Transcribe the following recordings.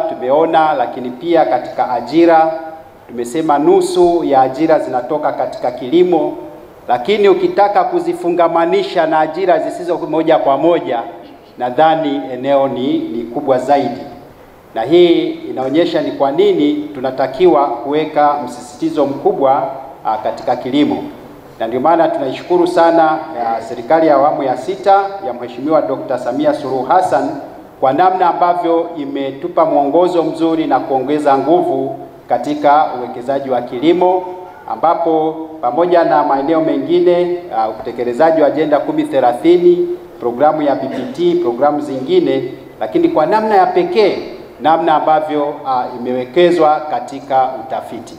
tumeona, lakini pia katika ajira tumesema nusu ya ajira zinatoka katika kilimo, lakini ukitaka kuzifungamanisha na ajira zisizo moja kwa moja, nadhani eneo ni kubwa zaidi. Na hii inaonyesha ni kwa nini tunatakiwa kuweka msisitizo mkubwa katika kilimo. Na ndio maana tunaishukuru sana serikali ya awamu ya 6 ya Mheshimiwa Dr. Samia Suluhu Hassan kwa namna ambavyo imetupa mwongozo mzuri na kuongeza nguvu katika uwekezaji wa kilimo, ambapo pamoja na maeneo mengine utekelezaji wa Agenda 1030, programu ya BBT, programu zingine, lakini kwa namna ya pekee namna ambavyo imewekezwa katika utafiti.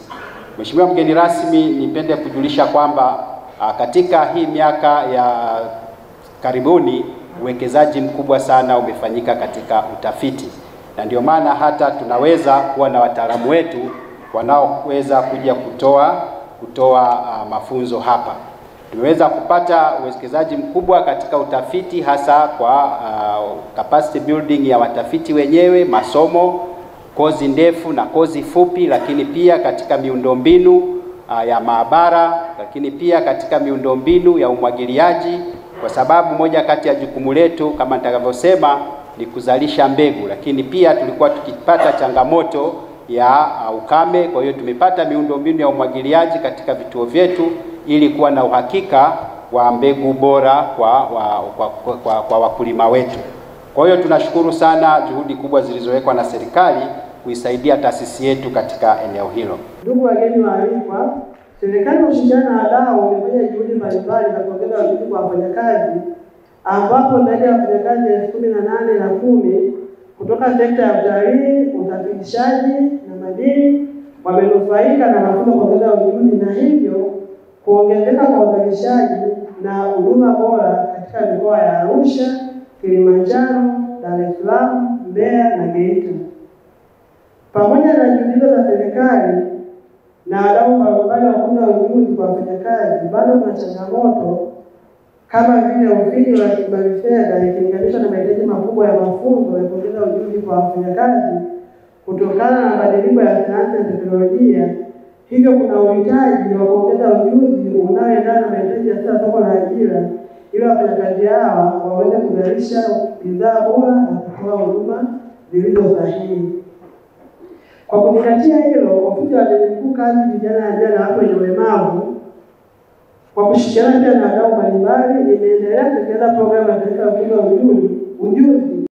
Mheshimiwa mgeni rasmi, nipende kujulisha kwamba katika hii miaka ya karibuni uwekezaji mkubwa sana umefanyika katika utafiti, na ndio maana hata tunaweza kuwa na wataalamu wetu wanaoweza kuja kutoa mafunzo hapa. Tumeweza kupata uwekezaji mkubwa katika utafiti, hasa kwa capacity building ya watafiti wenyewe, masomo, kozi ndefu na kozi fupi, lakini pia katika miundombinu ya maabara, lakini pia katika miundombinu ya umwagiliaji, kwa sababu moja kati ya jukumu letu kama nitakavyosema ni kuzalisha mbegu, lakini pia tulikuwa tukipata changamoto ya ukame. Kwa hiyo tumepata miundombinu ya umwagiliaji katika vituo vyetu ili kuwa na uhakika wa mbegu bora kwa wakulima wetu. Kwa hiyo tunashukuru sana juhudi kubwa zilizowekwa na serikali kuisaidia taasisi yetu katika eneo hilo. Ndugu wageni waalikwa, serikali kushirikiana na wadau imefanya juhudi mbalimbali za kuongeza ujuzi kwa wafanyakazi, ambapo zaidi ya wafanyakazi 18,010 kutoka sekta ya utalii, usafirishaji na madini wamenufaika na mafunzo kuongeza ujuzi, na hivyo kuongezeka kwa uzalishaji na huduma bora katika mikoa ya Arusha, Kilimanjaro, Dar es Salaam, Mbeya na Geita. Pamoja na juhudi za serikali na wadau mbalimbali wa kuongeza ujuzi kwa wafanyakazi, bado kuna changamoto kama vile ufinyu wa kibali fedha ikilinganishwa na mahitaji makubwa ya mafunzo ya kuongeza ujuzi kwa wafanyakazi kutokana na mabadiliko ya sayansi na teknolojia. Hivyo kuna uhitaji wa kuongeza ujuzi unaoendana na mahitaji ya soko la ajira ili wafanyakazi hawa waweze kuzalisha bidhaa bora na kutoa huduma zilizo sahihi. Kwa kuzingatia hilo, ofisi ya waziri mkuu kazi, vijana, ajira na watu wenye ulemavu kwa kushirikiana pia na wadau mbalimbali imeendelea kutekeleza programu ya taifa ya kukuza ujuzi